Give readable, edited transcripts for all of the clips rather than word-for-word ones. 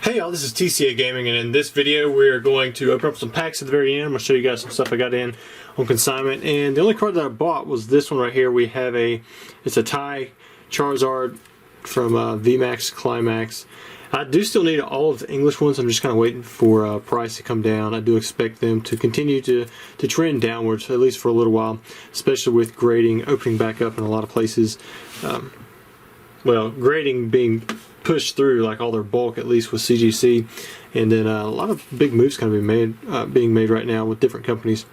Hey y'all, this is TCA Gaming, and in this video we're going to open up some packs at the very end. I'm going to show you guys some stuff I got in on consignment, and the only card that I bought was this one right here. We have it's a Thai Charizard from VMAX Climax. I do still need all of the English ones. I'm just kind of waiting for price to come down. I do expect them to continue to trend downwards, at least for a little while, especially with grading opening back up in a lot of places. Well, grading being pushed through like all their bulk, at least with CGC, and then a lot of big moves kind of being made right now with different companies.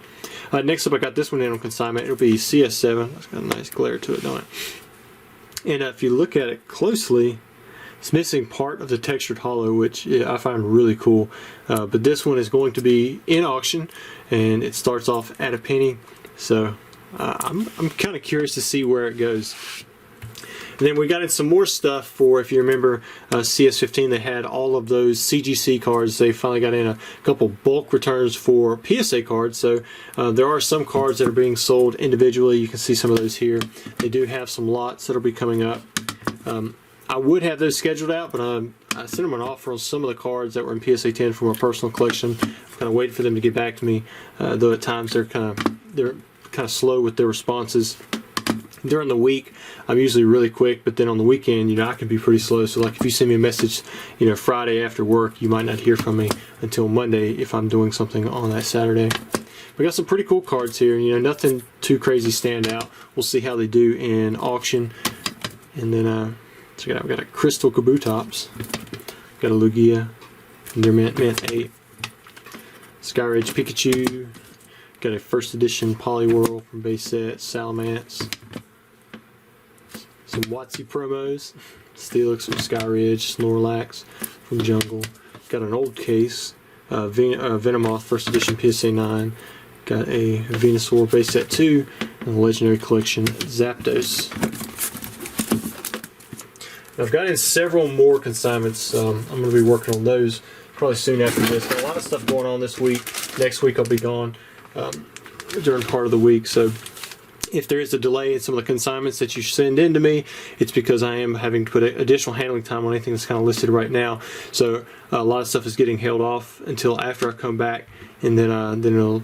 Next up, I got this one in on consignment. It'll be CS7. It's got a nice glare to it, don't it? And if you look at it closely, it's missing part of the textured hollow, which I find really cool. But this one is going to be in auction, and it starts off at a penny. So I'm kind of curious to see where it goes. And then we got in some more stuff for, if you remember, CS15, they had all of those CGC cards. They finally got in a couple bulk returns for PSA cards. So there are some cards that are being sold individually. You can see some of those here. They do have some lots that will be coming up. I would have those scheduled out, but I sent them an offer on some of the cards that were in PSA 10 for my personal collection. I'm kind of waiting for them to get back to me, though at times they're kind of slow with their responses. During the week, I'm usually really quick, but then on the weekend, I can be pretty slow. So like if you send me a message, Friday after work, you might not hear from me until Monday if I'm doing something on that Saturday. We got some pretty cool cards here. Nothing too crazy stand out. We'll see how they do in auction. And then check it out. We got a Crystal Kabutops, got a Lugia, Mint 8, Skyridge Pikachu, got a first edition Poliwhirl from base set, Salamence. Some WOTC promos, Steelix from Skyridge, Snorlax from Jungle. Got an old case, Venomoth first edition PSA 9. Got a Venusaur base set 2, and the Legendary Collection Zapdos. Now, I've got in several more consignments. I'm going to be working on those probably soon after this. Got a lot of stuff going on this week. Next week I'll be gone during part of the week, so if there is a delay in some of the consignments that you send in to me, it's because I am having to put additional handling time on anything that's kind of listed right now. So a lot of stuff is getting held off until after I come back, and then it'll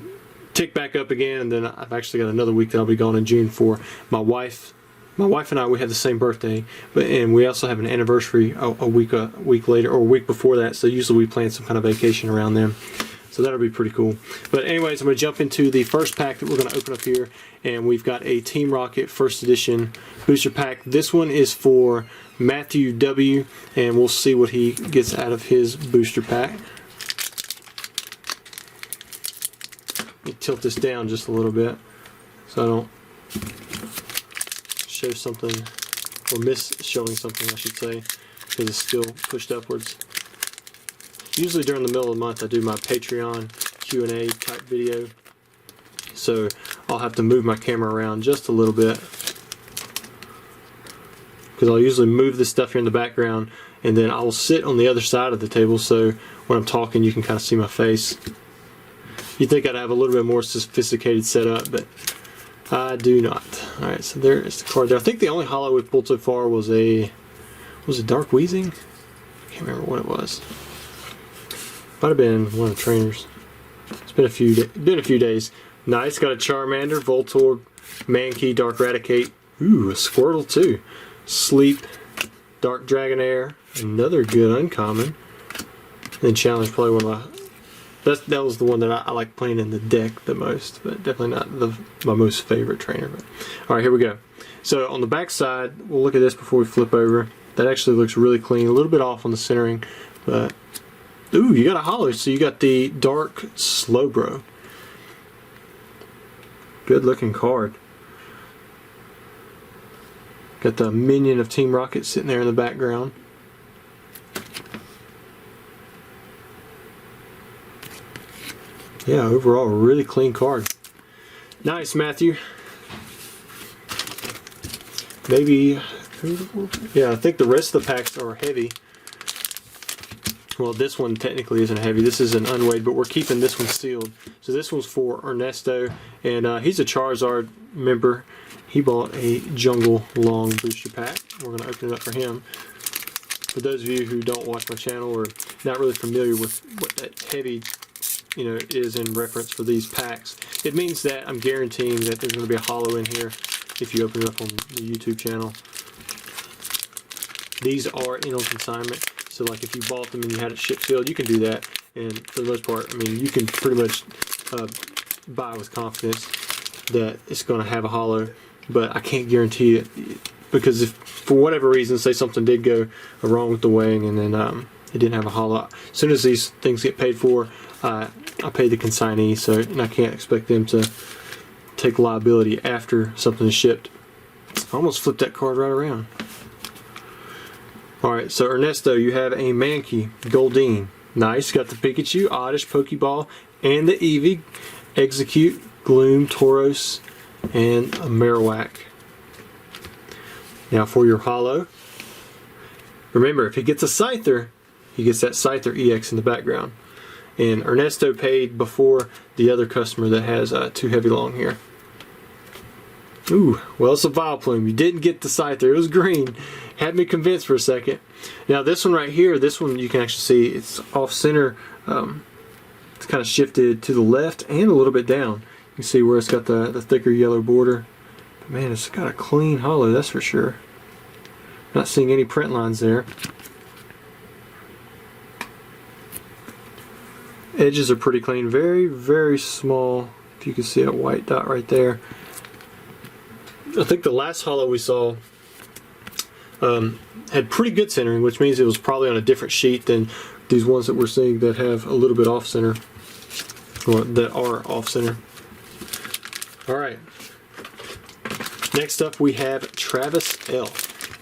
tick back up again. And then I've actually got another week that I'll be gone in June for my wife. My wife and I, we have the same birthday, and we also have an anniversary a week later, or a week before that. So usually we plan some kind of vacation around them. So that'll be pretty cool. But anyways, I'm going to jump into the first pack that we're going to open up here. And we've got a Team Rocket first edition booster pack. This one is for Matthew W. And we'll see what he gets out of his booster pack. Let me tilt this down just a little bit so I don't show something, or miss showing something I should say, because it's still pushed upwards. Usually during the middle of the month I do my Patreon Q&A type video, so I'll have to move my camera around just a little bit, because I'll usually move this stuff here in the background, and then I'll sit on the other side of the table so when I'm talking you can kind of see my face. You'd think I'd have a little bit more sophisticated setup, but I do not. Alright, so there is the card there. I think the only holo we pulled so far was it Dark Weezing? I can't remember what it was. Might have been one of the trainers. It's been a few days. Nice, got a Charmander, Voltorb, Mankey, Dark Raticate. Ooh, a Squirtle too. Sleep, Dark Dragonair, another good uncommon. And then Challenge, probably one of my... That was the one that I like playing in the deck the most, but definitely not my most favorite trainer. Alright, here we go. So on the back side, we'll look at this before we flip over. That actually looks really clean, a little bit off on the centering, but... Ooh, you got a holo, so you got the Dark Slowbro. Good looking card. Got the minion of Team Rocket sitting there in the background. Yeah, overall, a really clean card. Nice, Matthew. Maybe, yeah, I think the rest of the packs are heavy. Well, this one technically isn't heavy. This is an unweighed, but we're keeping this one sealed. So this one's for Ernesto, and he's a Charizard member. He bought a Jungle Long booster pack. We're going to open it up for him. For those of you who don't watch my channel or not really familiar with what that heavy, is in reference for these packs, it means that I'm guaranteeing that there's going to be a hollow in here if you open it up on the YouTube channel. These are in on consignment, so like if you bought them and you had it shipped sealed, you can do that. And for the most part, I mean, you can pretty much buy with confidence that it's going to have a hollow, but I can't guarantee it, because if for whatever reason, say something did go wrong with the weighing and then it didn't have a hollow, as soon as these things get paid for, I pay the consignee, and I can't expect them to take liability after something is shipped. I almost flipped that card right around. Alright, so Ernesto, you have a Mankey Goldeen. Nice, got the Pikachu, Oddish, Pokeball, and the Eevee, Execute, Gloom, Tauros, and a Marowak. Now for your hollow, remember, if he gets a Scyther, he gets that Scyther EX in the background. And Ernesto paid before the other customer that has 2 heavy long here. Ooh, well, it's a Vileplume. You didn't get the Scyther. It was green. Had me convinced for a second. Now this one right here, this one you can actually see it's off center. It's kind of shifted to the left and a little bit down. You can see where it's got the thicker yellow border. But man, it's got a clean hollow, that's for sure. Not seeing any print lines there. Edges are pretty clean, very, very small. If you can see a white dot right there. I think the last hollow we saw had pretty good centering, which means it was probably on a different sheet than these ones that we're seeing that have a little bit off center, or that are off center. Alright, next up we have Travis L.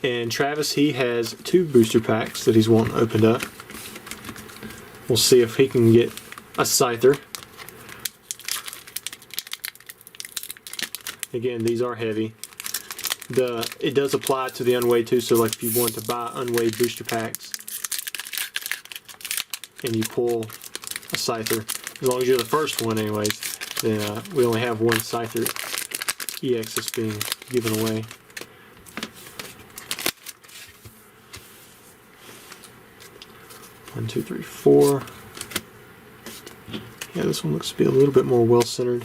And Travis, he has 2 booster packs that he's wanting opened up. We'll see if he can get a Scyther. Again, these are heavy. It does apply to the unweighed too, so like if you want to buy unweighed booster packs and you pull a Scyther, as long as you're the first one anyways, then we only have one Scyther EX that's being given away. One, two, three, 4. Yeah, this one looks to be a little bit more well-centered.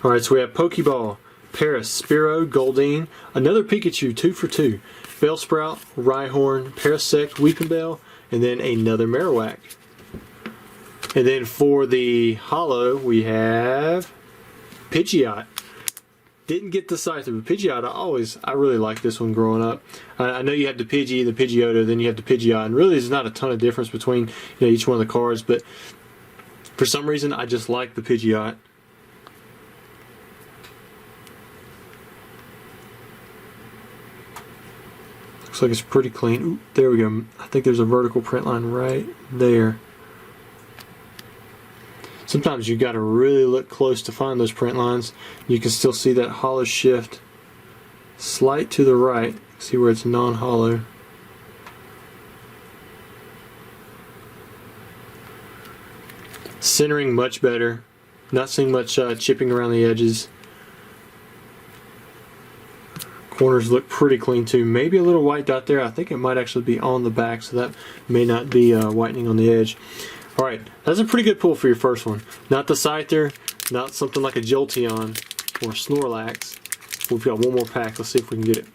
Alright, so we have Pokeball, Paris, Spearow, Goldeen, another Pikachu, 2 for 2, Bellsprout, Rhyhorn, Parasect, Weepinbell, and then another Marowak. And then for the hollow, we have Pidgeot. Didn't get the Scyther, but Pidgeot, I really liked this one growing up. I know you have the Pidgey, the Pidgeotto, then you have the Pidgeot, and really there's not a ton of difference between each one of the cards, but for some reason I just like the Pidgeot. Looks like it's pretty clean. Ooh, there we go. I think there's a vertical print line right there. Sometimes you got to really look close to find those print lines. You can still see that hollow shift slight to the right. See where it's non-hollow. Centering much better. Not seeing much chipping around the edges. Corners look pretty clean too. Maybe a little white dot there. I think it might actually be on the back, so that may not be whitening on the edge. Alright, that's a pretty good pull for your first one. Not the Scyther, not something like a Jolteon or Snorlax. We've got one more pack. Let's see if we can get it.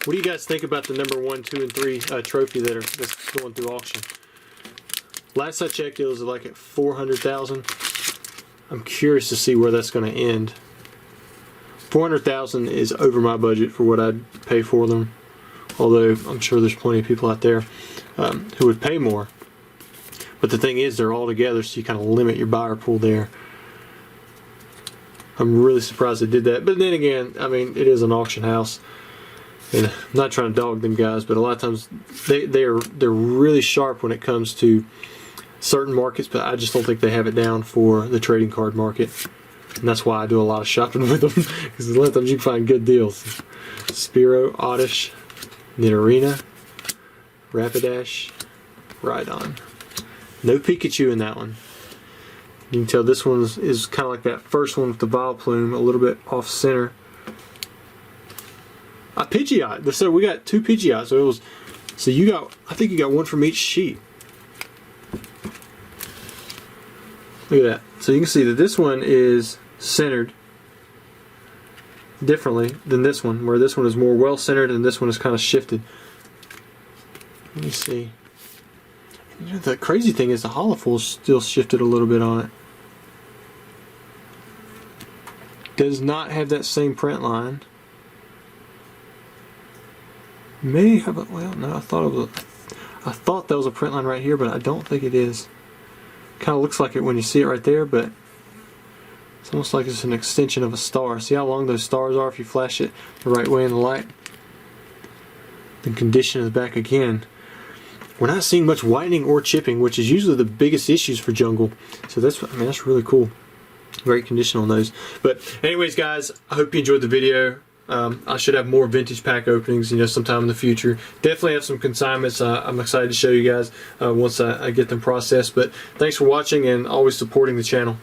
What do you guys think about the number 1, 2, and 3 trophy that's going through auction? Last I checked, it was like at 400,000. I'm curious to see where that's going to end. 400,000 is over my budget for what I'd pay for them. Although I'm sure there's plenty of people out there who would pay more. But the thing is, they're all together, so you kind of limit your buyer pool there. I'm really surprised they did that. But then again, I mean, it is an auction house. And I'm not trying to dog them guys, but a lot of times they're really sharp when it comes to certain markets, but I just don't think they have it down for the trading card market. And that's why I do a lot of shopping with them, because a lot of times you can find good deals. Spearow, Oddish, Nidorina, Rapidash, Rhydon. No Pikachu in that one. You can tell this one is kind of like that first one with the Vileplume, a little bit off center. A Pidgeot. So we got 2 Pidgeots. So it was. So you got. I think you got one from each sheet. Look at that. So you can see that this one is centered differently than this one, where this one is more well centered and this one is kind of shifted. Let me see. You know, the crazy thing is the Holofull still shifted a little bit on it. Does not have that same print line. May have a, well, no, I thought that was a print line right here, but I don't think it is. Kind of looks like it when you see it right there, but it's almost like it's an extension of a star. See how long those stars are if you flash it the right way in the light? The condition is back again. We're not seeing much whitening or chipping, which is usually the biggest issues for jungle. So that's, I mean, that's really cool. Great condition on those. But anyways, guys, I hope you enjoyed the video. I should have more vintage pack openings, you know, sometime in the future. Definitely have some consignments. I'm excited to show you guys once I get them processed. But thanks for watching and always supporting the channel.